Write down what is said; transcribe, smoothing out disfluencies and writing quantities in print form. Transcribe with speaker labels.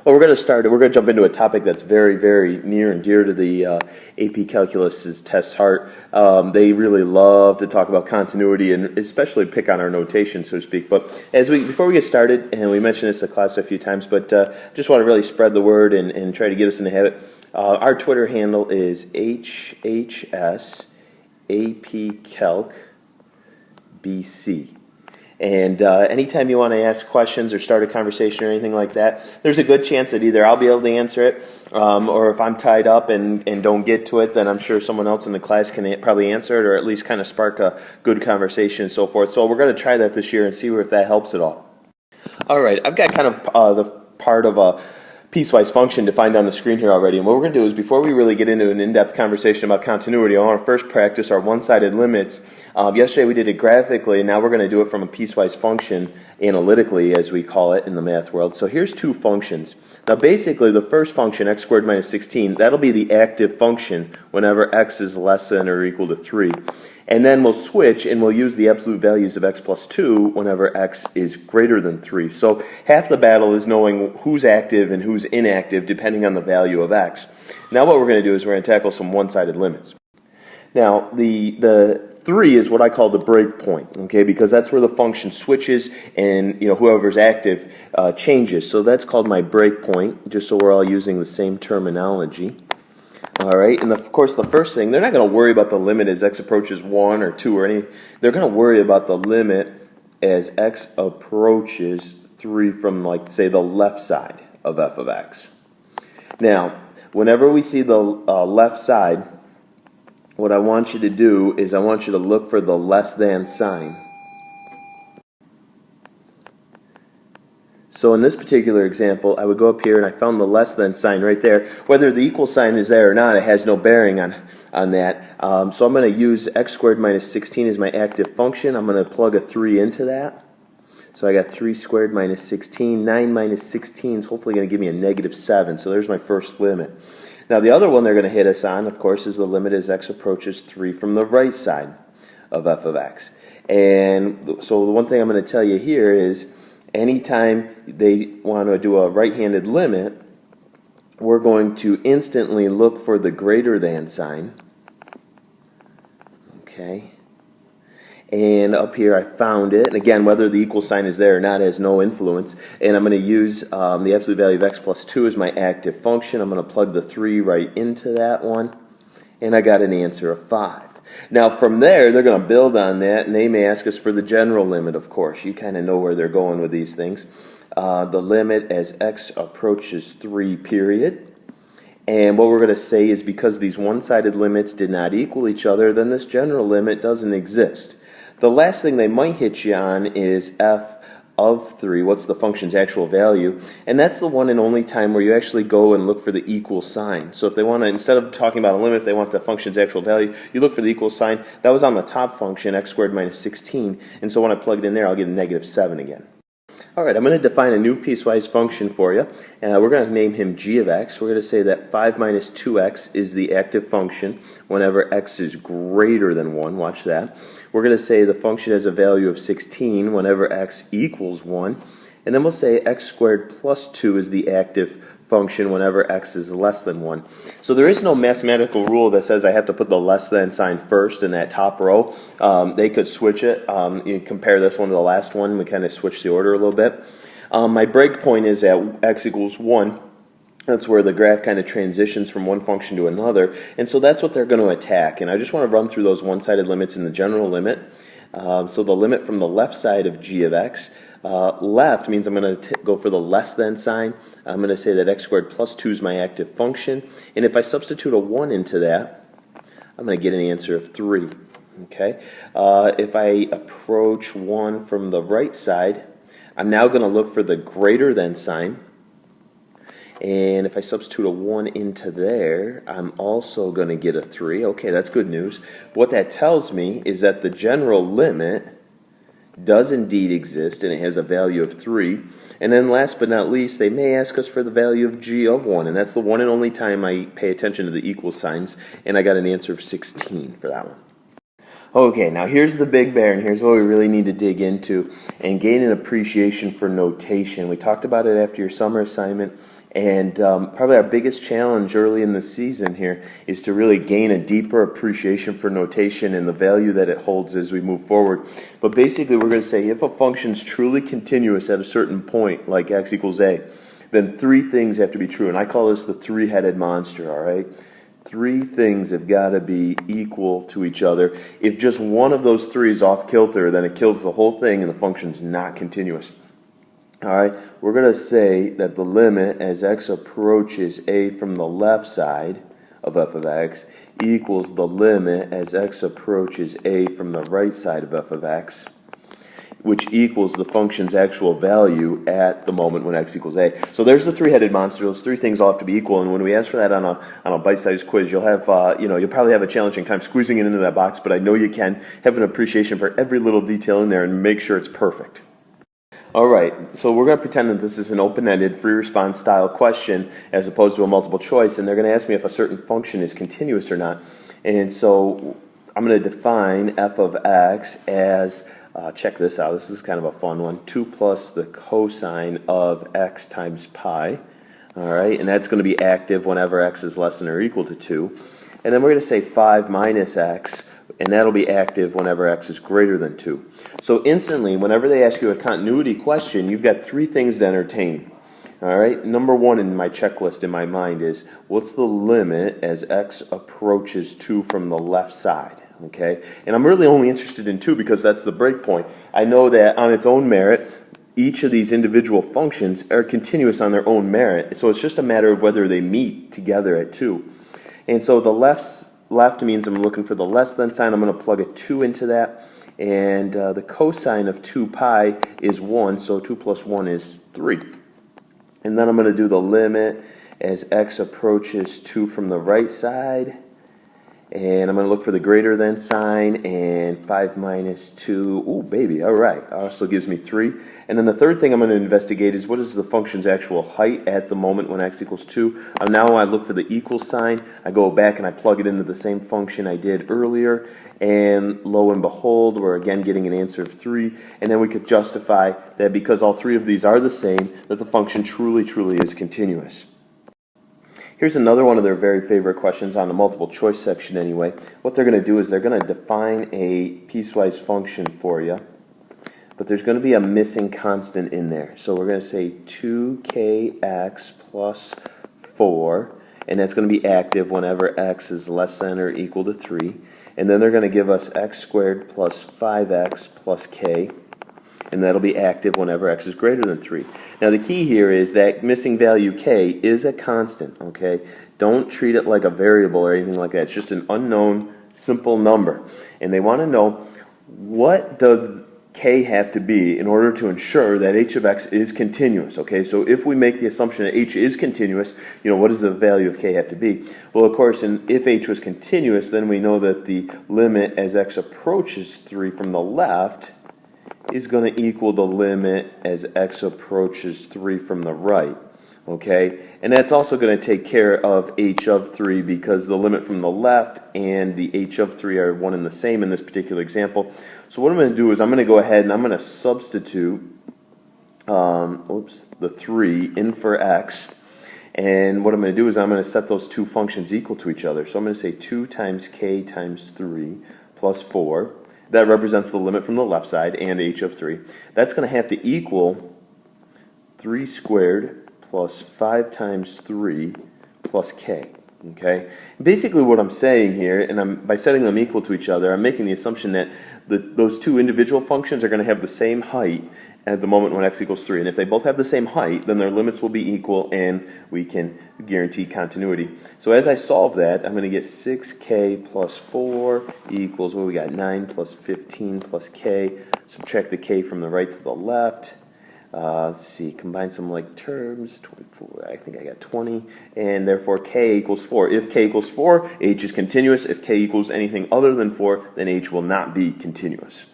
Speaker 1: Well, we're going to jump into a topic that's very, very near and dear to the AP Calculus's test heart. They really love to talk about continuity and especially pick on our notation, so to speak. But before we get started, and we mentioned this in class a few times, but just want to really spread the word and try to get us in the habit. Our Twitter handle is HHS AP Calc BC. And anytime you want to ask questions or start a conversation or anything like that, there's a good chance that either I'll be able to answer it, or if I'm tied up and don't get to it, then I'm sure someone else in the class can probably answer it, or at least kind of spark a good conversation and so forth. So we're going to try that this year and see if that helps at all. All right, I've got kind of the part of a piecewise function defined on the screen here already. And what we're going to do is, before we really get into an in-depth conversation about continuity, I want to first practice our one-sided limits. Yesterday we did it graphically, and now we're going to do it from a piecewise function analytically, as we call it in the math world. So here's two functions. Now basically the first function, x squared minus 16, that'll be the active function whenever x is less than or equal to 3. And then we'll switch and we'll use the absolute values of x plus 2 whenever x is greater than 3. So half the battle is knowing who's active and who's inactive depending on the value of x. Now what we're going to do is we're going to tackle some one-sided limits. Now the 3 is what I call the break point, okay, because that's where the function switches and whoever's active changes. So that's called my break point, just so we're all using the same terminology. All right, and of course the first thing, they're not going to worry about the limit as x approaches 1 or 2 or any. They're going to worry about the limit as x approaches 3 from, like, say, the left side of f of x. Now, whenever we see the left side, what I want you to do is I want you to look for the less than sign. So in this particular example, I would go up here and I found the less than sign right there. Whether the equal sign is there or not, it has no bearing on that. So I'm going to use x squared minus 16 as my active function. I'm going to plug a 3 into that. So I got 3 squared minus 16. 9 minus 16 is hopefully going to give me a negative 7. So there's my first limit. Now the other one they're going to hit us on, of course, is the limit as x approaches 3 from the right side of f of x. And so the one thing I'm going to tell you here is, anytime they want to do a right-handed limit, we're going to instantly look for the greater than sign. Okay. And up here I found it. And again, whether the equal sign is there or not has no influence. And I'm going to use the absolute value of x plus 2 as my active function. I'm going to plug the 3 right into that one. And I got an answer of 5. Now from there, they're going to build on that, and they may ask us for the general limit, of course. You kind of know where they're going with these things. The limit as x approaches 3, period. And what we're going to say is, because these one-sided limits did not equal each other, then this general limit doesn't exist. The last thing they might hit you on is f of 3, what's the function's actual value, and that's the one and only time where you actually go and look for the equal sign. So if they want to, instead of talking about a limit, if they want the function's actual value, you look for the equal sign. That was on the top function, x squared minus 16, and so when I plug it in there, I'll get a negative 7 again. All right, I'm going to define a new piecewise function for you, and we're going to name him g of x. We're going to say that 5 minus 2x is the active function whenever x is greater than 1. Watch that. We're going to say the function has a value of 16 whenever x equals 1. And then we'll say x squared plus 2 is the active function whenever x is less than 1. So there is no mathematical rule that says I have to put the less than sign first in that top row. They could switch it. You compare this one to the last one. We kind of switch the order a little bit. My break point is at x equals 1. That's where the graph kind of transitions from one function to another. And so that's what they're going to attack. And I just want to run through those one-sided limits in the general limit. So the limit from the left side of g of x, left means I'm going to go for the less than sign. I'm going to say that x squared plus 2 is my active function. And if I substitute a 1 into that, I'm going to get an answer of 3. Okay. If I approach 1 from the right side, I'm now going to look for the greater than sign. And if I substitute a 1 into there, I'm also going to get a 3. Okay, that's good news. What that tells me is that the general limit does indeed exist, and it has a value of 3. And then last but not least, they may ask us for the value of g of 1, and that's the one and only time I pay attention to the equal signs, and I got an answer of 16 for that one. Okay, now here's the big bear, and here's what we really need to dig into and gain an appreciation for notation. We talked about it after your summer assignment, and probably our biggest challenge early in the season here is to really gain a deeper appreciation for notation and the value that it holds as we move forward. But basically, we're going to say if a function's truly continuous at a certain point, like x equals a, then three things have to be true, and I call this the three-headed monster, all right? Three things have got to be equal to each other. If just one of those three is off kilter, then it kills the whole thing and the function's not continuous. All right, we're going to say that the limit as x approaches a from the left side of f of x equals the limit as x approaches a from the right side of f of x, which equals the function's actual value at the moment when x equals a. So there's the three-headed monster. Those three things all have to be equal, and when we ask for that on a bite-sized quiz, you'll have you'll probably have a challenging time squeezing it into that box, but I know you can have an appreciation for every little detail in there and make sure it's perfect. All right, so we're going to pretend that this is an open-ended, free-response style question as opposed to a multiple choice, and they're going to ask me if a certain function is continuous or not. And so I'm going to define f of x as, check this out, this is kind of a fun one, 2 plus the cosine of x times pi. All right, and that's going to be active whenever x is less than or equal to 2. And then we're going to say 5 minus x, and that'll be active whenever x is greater than 2. So instantly, whenever they ask you a continuity question, you've got three things to entertain. All right, number one in my checklist in my mind is, what's the limit as x approaches 2 from the left side? Okay, and I'm really only interested in 2 because that's the break point. I know that on its own merit, each of these individual functions are continuous on their own merit, so it's just a matter of whether they meet together at 2. And so the left means I'm looking for the less than sign. I'm going to plug a 2 into that. And the cosine of 2 pi is 1, so 2 plus 1 is 3. And then I'm going to do the limit as x approaches 2 from the right side. And I'm going to look for the greater than sign, and 5 minus 2, ooh, baby, all right, also gives me 3. And then the third thing I'm going to investigate is what is the function's actual height at the moment when x equals 2. Now I look for the equal sign, I go back and I plug it into the same function I did earlier, and lo and behold, we're again getting an answer of 3. And then we could justify that because all three of these are the same, that the function truly is continuous. Here's another one of their very favorite questions on the multiple choice section anyway. What they're going to do is they're going to define a piecewise function for you, but there's going to be a missing constant in there. So we're going to say 2kx plus 4, and that's going to be active whenever x is less than or equal to 3. And then they're going to give us x squared plus 5x plus k, and that'll be active whenever x is greater than 3. Now the key here is that missing value k is a constant, okay? Don't treat it like a variable or anything like that. It's just an unknown, simple number. And they want to know, what does k have to be in order to ensure that h of x is continuous, okay? So if we make the assumption that h is continuous, what does the value of k have to be? Well, of course, if h was continuous, then we know that the limit as x approaches 3 from the left is going to equal the limit as x approaches 3 from the right, okay? And that's also going to take care of h of 3 because the limit from the left and the h of 3 are one and the same in this particular example. So what I'm going to do is I'm going to go ahead and I'm going to substitute the 3 in for x. And what I'm going to do is I'm going to set those two functions equal to each other. So I'm going to say 2 times k times 3 plus 4. That represents the limit from the left side and h of 3. That's going to have to equal 3 squared plus 5 times 3 plus k. Okay? Basically what I'm saying here, and by setting them equal to each other, I'm making the assumption that those two individual functions are going to have the same height at the moment when x equals 3. And if they both have the same height, then their limits will be equal and we can guarantee continuity. So as I solve that, I'm going to get 6k plus 4 equals, what we got, 9 plus 15 plus k. Subtract the k from the right to the left. Let's see, combine some like terms, 24, I think I got 20, and therefore k equals 4. If k equals 4, h is continuous. If k equals anything other than 4, then h will not be continuous.